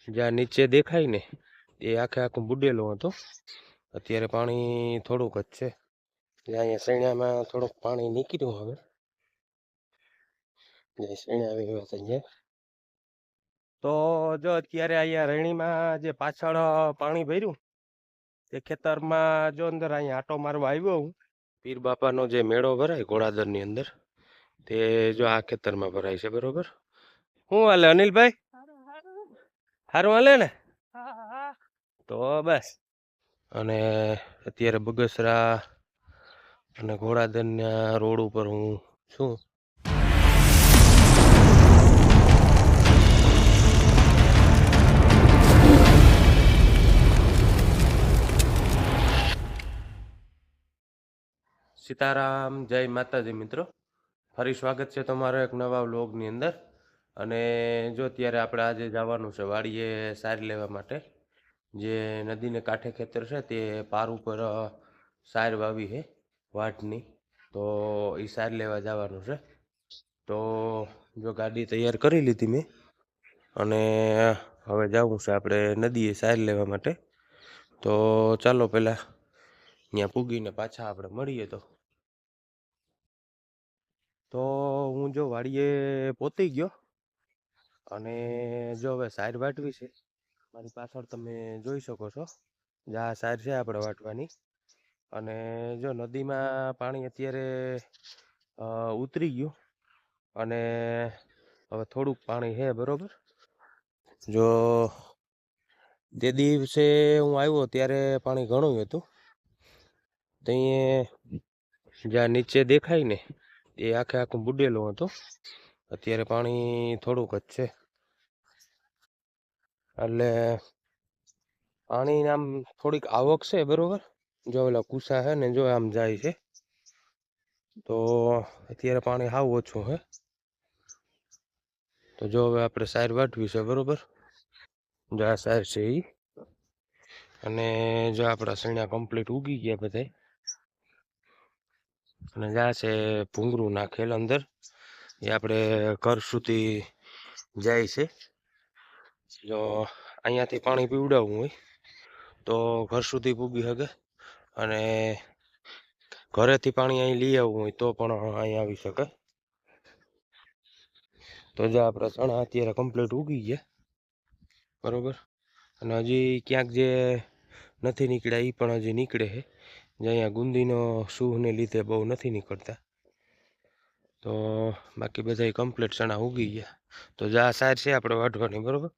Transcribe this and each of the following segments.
જ્યાં નીચે દેખાય ને એ આખે આખું બુડેલો હતો. અત્યારે પાણી થોડુંક જ છે. અહીંયા સૈણામાં થોડુંક પાણી નીકળ્યું હવે. સૈણા આવી ગયા અહીંયા. તો જો અત્યારે અહીંયા રણીમાં જે પાછળ પાણી ભર્યું તે ખેતરમાં જો અંદર અહીંયા આટો મારવા આવ્યો હું. પીર બાપાનો જે મેળો ભરાય ઘોડાદરની અંદર તે જો આ ખેતરમાં ભરાય છે. બરોબર. શું હાલે અનિલભાઈ? સારું હાલે ને? તો બસ. અને અત્યારે બગસરા અને ઘોડાદરના રોડ ઉપર હું છું. સીતારામ, જય માતાજી મિત્રો. ફરી સ્વાગત છે તમારો એક નવા વ્લોગની અંદર. અને જો અત્યારે આપણે આજે જવાનું છે વાડીએ સાર લેવા માટે. જે નદીને કાંઠે ખેતર છે તે પાર ઉપર સાર વાવી છે વાટની. તો એ સાર લેવા જવાનું છે. તો જો ગાડી તૈયાર કરી લીધી મેં. અને હવે જવું છે આપણે નદીએ સાર લેવા માટે. તો ચાલો પહેલાં ત્યાં પૂગીને પાછા આપણે મળીએ. તો હું જો વાડીએ પહોંચી ગયો. અને જો હવે સાર વાટવી છે. મારી પાછળ તમે જોઈ શકો છો જ્યાં સાર છે આપણે વાટવાની. અને જો નદીમાં પાણી અત્યારે ઉતરી ગયું. અને હવે થોડુંક પાણી છે. બરોબર. જો તે દિવસે હું આવ્યો ત્યારે પાણી ઘણું હતું. ત્યાં જ્યાં નીચે દેખાય ને એ આખે આખું બુડેલો હતો. અત્યારે પાણી થોડુંક જ છે. એટલે પાણી આમ થોડીક આવક છે. બરોબર. જો ઓલા કુસા છે ને જો આમ જાય છે. તો અત્યારે પાણી હાવ ઓછું છે. તો જો હવે આપણે સાર વાટવી છે. બરોબર. જો આ સાર છે એ. અને જો આપણા સૈણા કમ્પ્લીટ ઉગી ગયા બધા. અને જ્યાં છે ભૂંગળું નાખેલ અંદર એ આપણે ઘર સુધી જાય છે. જો અહીંયાથી પાણી પીવડાવવું હોય તો ઘર સુધી પૂગી શકે. અને ઘરેથી પાણી અહીં લઈ આવવું હોય તો પણ અહીં આવી શકે. તો જો આપણા ચણા અત્યારે કમ્પ્લીટ ઉગી ગયા. બરોબર. અને હજી ક્યાંક જે નથી નીકળ્યા એ પણ હજી નીકળે છે. જે અહીંયા ગુંદીનો સૂહને લીધે બહુ નથી નીકળતા. તો બાકી બધા કમ્પ્લીટ ચણા ઉગી ગયા. તો જે આ સાર છે આપણે વાઢવાની. બરોબર.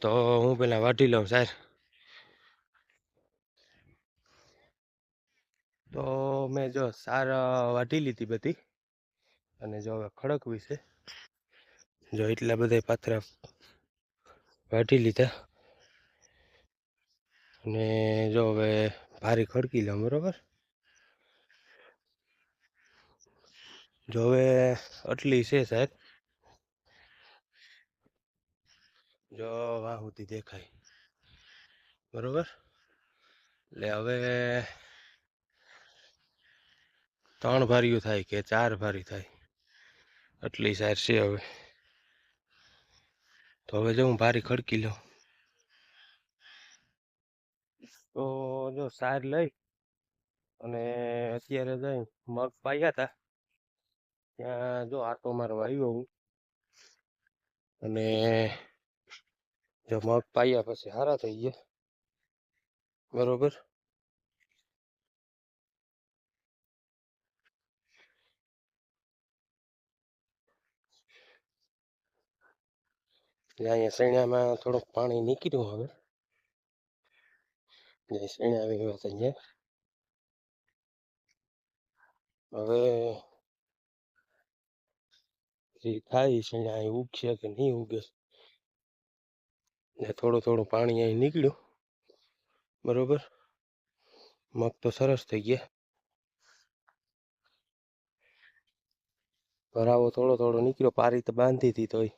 તો હું પહેલાં વાઢી લઉં સાર. તો મેં જો સાર વાઢી લીધી બધી. અને જો હવે ખડકવી છે. જો એટલા બધા પાથરા વાઢી લીધા. અને જો હવે ભારી ખડકી લઉં. બરોબર. જો હવે આટલી છે સાહેબ. જો વાહ સુધી દેખાય. બરોબર. એટલે હવે 3 ભારીઓ થાય કે 4 ભારી થાય આટલી સાર છે હવે. તો હવે જો હું ભારી ખડકી લઉં. તો જો સાર લઈ અને અત્યારે જઈ મગ પાયા હતા ત્યાં જો આટો મારવા આવ્યો હું. અને જો મગ પાયા પછી સારા થઈ ગયા. બરોબર. અહીંયા સૈણામાં થોડુંક પાણી નીકળ્યું હવે. સૈણા આવી ગયા અહીંયા. હવે જે થાય સૈણા અહીં ઉગશે કે નહીં ઉગે. ને થોડું પાણી અહીં નીકળ્યું. બરોબર. મગ તો સરસ થઈ ગયા. ભરાવો થોડો નીકળ્યો. પારી તો બાંધી હતી તોય.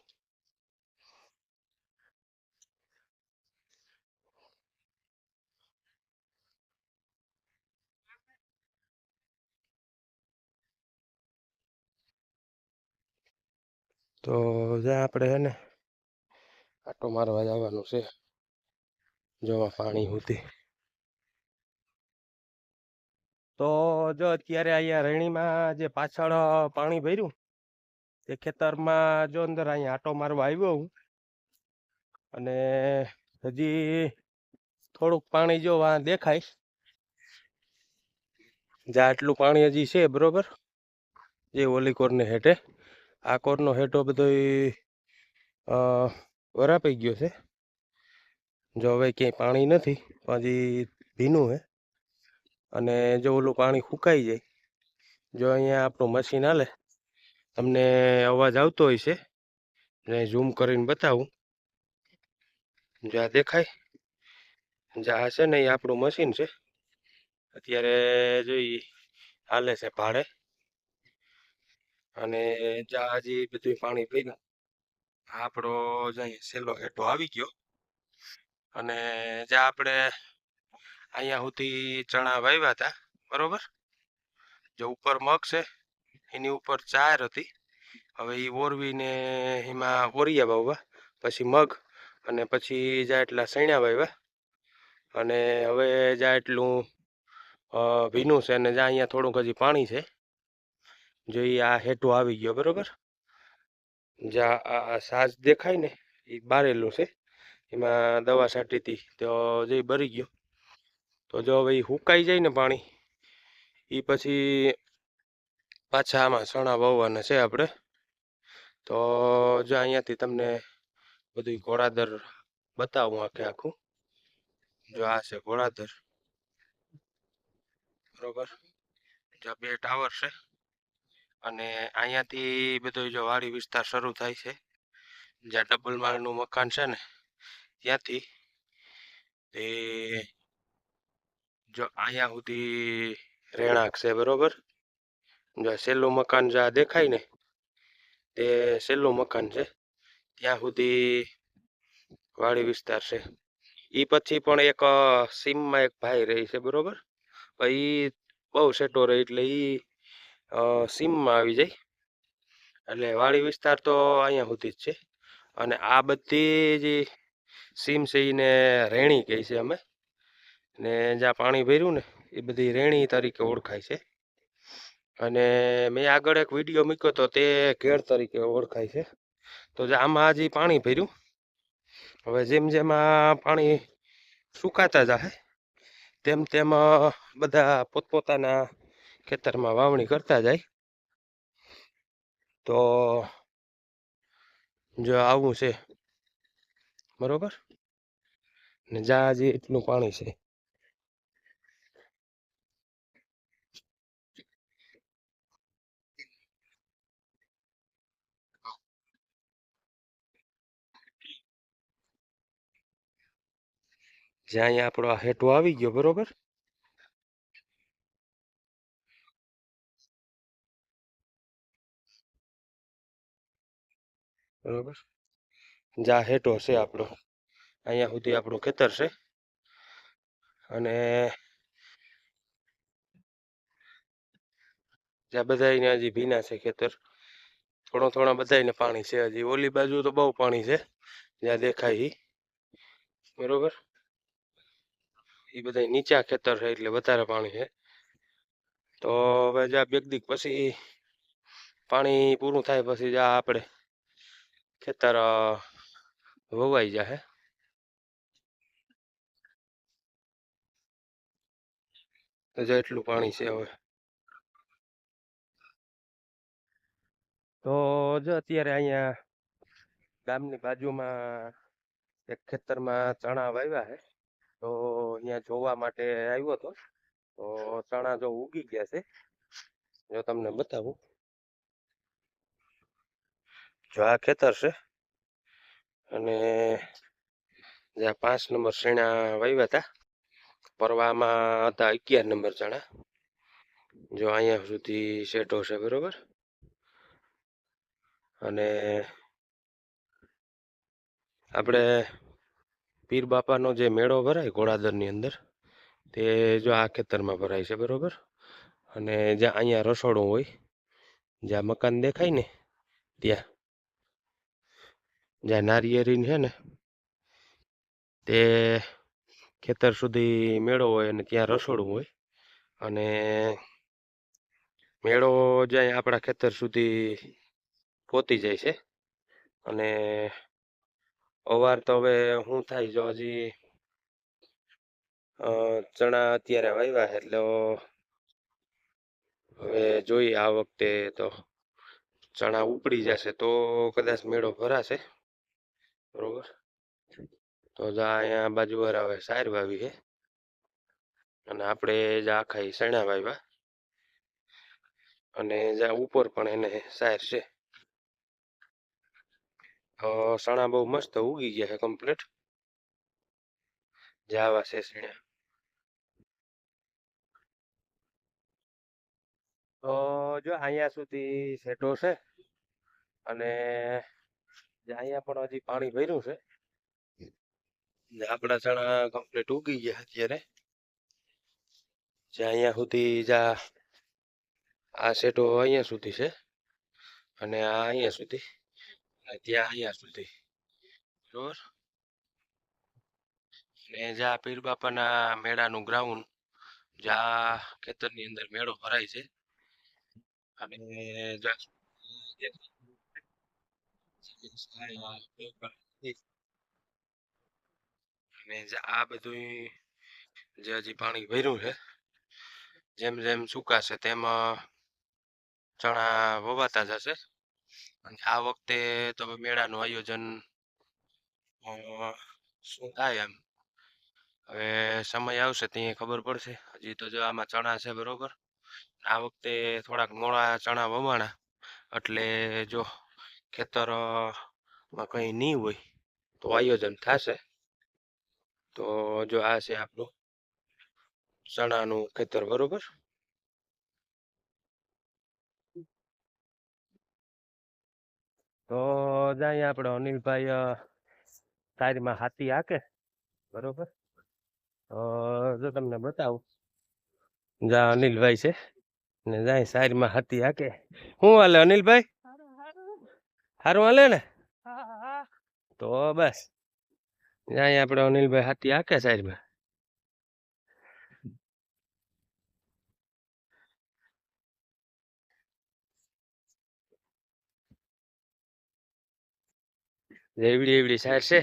તો જ્યાં આપણે હે ને આટો મારવા જવાનું છે જોવા પાણી સુધી. તો જો અત્યારે અહીંયા રેણીમાં જે પાછળ પાણી ભર્યું તે ખેતરમાં જો અંદર અહીંયા આટો મારવા આવ્યો હું. અને હજી થોડુંક પાણી જો આ દેખાય, જ્યાં આટલું પાણી હજી છે બરોબર, એ ઓલી કોરને હેઠે. આ કોરનો હેઠો બધો વરાપાઈ ગયો છે. જો હવે ક્યાંય પાણી નથી, હજી ભીનું છે. અને જો ઓલું પાણી સુકાઈ જાય, જો અહીંયા આપણું મશીન હાલે, તમને અવાજ આવતો હોય છે, ઝૂમ કરીને બતાવું. જ્યાં દેખાય, જ્યાં છે ને એ આપણું મશીન છે. અત્યારે જોઈ હાલે છે ભાડે. અને જ્યાં હજી બધું પાણી પીને આપણો જ સેલો હેઠો આવી ગયો. અને જ્યાં આપણે અહીંયા સુધી ચણા વાવ્યા હતા બરોબર, જે ઉપર મગ છે એની ઉપર ચાર હતી. હવે એ ઓરવીને એમાં ઓરિયા વાવવા, પછી મગ, અને પછી જ્યાં એટલા સૈણા વાવ્યા. અને હવે જ્યાં એટલું ભીનું છે અને જ્યાં અહીંયા થોડુંક હજી પાણી છે, જો એ આ હેઠું આવી ગયો બરોબર. જ્યાં આ સાજ દેખાય ને એ બારેલું છે, એમાં દવા છાંટી હતી તો જે બરી ગયો. તો જો હવે એ સુકાઈ જાય ને પાણી, એ પછી પાછા આમાં ચણા વાવવાના છે આપણે. તો જો અહીંયાથી તમને બધું ઘોડાદર બતાવું આખે આખું. જો આ છે ઘોડાદર બરોબર, જ્યાં 2 ટાવર છે. અને અહીંયાથી બધો જો વાડી વિસ્તાર શરૂ થાય છે, જ્યાં ડબલ માળનું મકાન છે ને ત્યાંથી તે જો અહીંયા સુધી રહેણાંક છે બરોબર. જો છેલ્લું મકાન જ્યાં દેખાય ને તે છેલ્લું મકાન છે, ત્યાં સુધી વાડી વિસ્તાર છે. એ પછી પણ એક સીમમાં એક ભાઈ રહે છે બરોબર, એ બહુ સેટો રહે એટલે એ સીમમાં આવી જાય. એટલે વાડી વિસ્તાર તો અહીંયા સુધી જ છે. અને આ બધી જે સીમ છે એને રેણી કહે છે અમે. ને જ્યાં પાણી ભર્યું ને એ બધી રેણી તરીકે ઓળખાય છે. અને મેં આગળ એક વિડીયો મૂક્યો તો તે ઘેર તરીકે ઓળખાય છે. તો જે આમાં હજી પાણી ભર્યું, હવે જેમ જેમ આ પાણી સુકાતા જાય તેમ તેમ બધા પોતપોતાના ખેતરમાં વાવણી કરતા જાય. તો જો આવું છે બરોબર. ને જ્યાં હજી એટલું પાણી છે, જ્યાં અહીંયા આપણો આ હેઠો આવી ગયો બરોબર. બરોબર, જ્યાં હેઠો છે આપણો, અહીંયા સુધી આપણું ખેતર છે. અને જ્યાં બધાને હજી ભીના છે ખેતર, થોડા બધાને પાણી છે હજી. ઓલી બાજુ તો બહુ પાણી છે જ્યાં દેખાય બરોબર. એ બધા નીચા ખેતર છે એટલે વધારે પાણી છે. તો હવે જ્યાં 2 દી પછી પાણી પૂરું થાય પછી જ્યાં આપણે ખેતર વવાઈ જાય. તો જો એટલું પાણી છે હવે. તો જો અત્યારે અહીંયા ગામની બાજુમાં એક ખેતરમાં ચણા વાવ્યા છે, તો અહીંયા જોવા માટે આવ્યો હતો. તો ચણા જો ઉગી ગયા છે, જો તમને બતાવું. જો આ ખેતર છે, અને જ્યાં 5 નંબર શેણા વાવ્યા હતા, પરવામાં હતા 11 નંબર ચણા. જો અહીંયા સુધી શેઢો છે બરોબર. અને આપણે પીર બાપાનો જે મેળો ભરાય ઘોડાદરની અંદર, તે જો આ ખેતરમાં ભરાય છે બરોબર. અને જ્યાં અહીંયા રસોડું હોય, જ્યાં મકાન દેખાય ને ત્યાં, જ્યાં નારિયેરી છે ને તે ખેતર સુધી મેળો હોય અને ત્યાં રસોડું હોય. અને મેળો જાય આપણા ખેતર સુધી પહોંચી જાય છે. અને અવાર તો હવે શું થાય જો હજી ચણા અત્યારે વાવ્યા છે એટલે હવે જોઈએ આ વખતે તો ચણા ઉપડી જશે તો કદાચ મેળો ભરાશે. બરોબર, તો જા અહીંયા બાજુ વાળા હવે સાર વાવી છે અને આપણે જા આખા ચણા વાવ્યા અને જા ઉપર પણ એને સાર છે. ચણા બહુ મસ્ત ઉગી ગયા છે કમ્પ્લીટ. જાવા છે ચણા. તો જો અહીંયા સુધી સેટો છે અને અહીંયા પણ હજી પાણી ભર્યું છે. આપણા ચણા કમ્પ્લીટ ઉગી ગયા અત્યારે. અહીંયા સુધી જા આ સેટો અહીંયા સુધી છે અને આ અહીંયા સુધી ત્યાં અહીંયા સુધી. બરોબર, ને જ્યાં પીર બાપાના મેળાનું ગ્રાઉન્ડ જ્યાં ખેતરની અંદર મેળો ભરાય છે અને આ બધું જે હજી પાણી ભર્યું છે જેમ જેમ સુકાશે તેમ ચણા વવાતા જશે. અને આ વખતે તો મેળાનું આયોજન શું થાય એમ હવે સમય આવશે ત્યાં ખબર પડશે. હજી તો જો આમાં ચણા છે બરોબર. આ વખતે થોડાક મોડા ચણા વવાણા એટલે જો ખેતરમાં કંઈ નહીં હોય તો આયોજન થશે. તો જો આ છે આપણું ચણાનું ખેતર બરોબર. તો જાય આપણે અનિલભાઈ સારીમાં હાથી હાકે બરોબર. જો તમને બતાવું જા અનિલભાઈ છે ને જાય સારીમાં હાથી હાકે. શું હાલે અનિલભાઈ? સારું હાલે ને? તો બસ જાય આપણે અનિલભાઈ હાથી હાકે સારીમાં. એવડી એવડી સાર છે.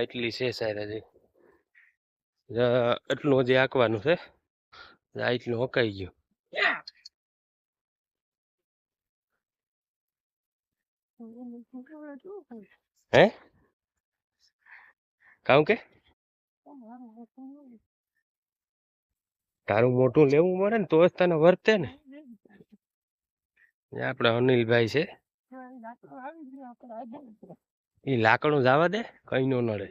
એટલી છે સાર હજી એટલું હજી હાંકવાનું છે. એટલું હકાઈ ગયું. હે કામ કે તારું મોટું લેવું પડે ને તો જ તને વર્તે ને. આપણે અનિલભાઈ છે એ લાકડું જવા દે કઈ નો નડે.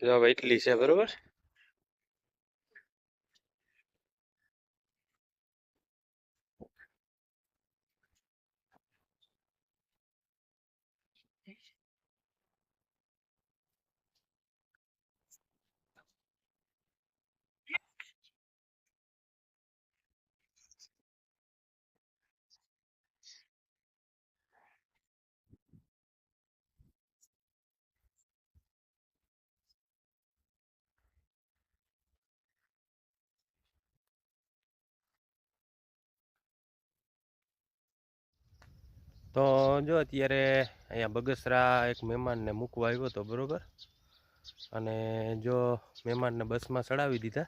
જો એટલી છે બરોબર. તો જો અત્યારે અહીંયા બગસરા એક મહેમાનને મૂકવા આવ્યો હતો બરોબર. અને જો મહેમાનને બસમાં ચડાવી દીધા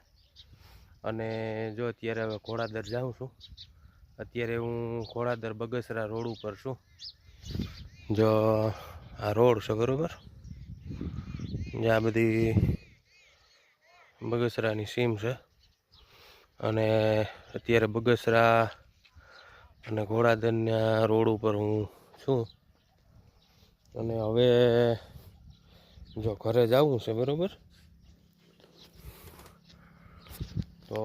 અને જો અત્યારે હવે ઘોડાદર જાઉં છું. અત્યારે હું ઘોડાદર બગસરા રોડ ઉપર છું. જો આ રોડ છે બરોબર. જ્યાં બધી બગસરાની સીમ છે અને અત્યારે બગસરા અને ઘોડાદરના રોડ ઉપર હું છું. અને હવે જો ઘરે જવું છે બરાબર, તો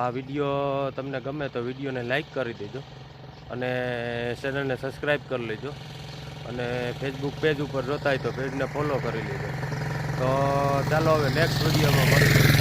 આ વિડીયો તમને ગમે તો વિડીયોને લાઈક કરી દેજો અને ચેનલને સબસ્ક્રાઈબ કરી લેજો અને ફેસબુક પેજ ઉપર જોતા હોય તો પેજને ફોલો કરી લેજો. તો ચાલો હવે નેક્સ્ટ વિડીયોમાં મળીએ.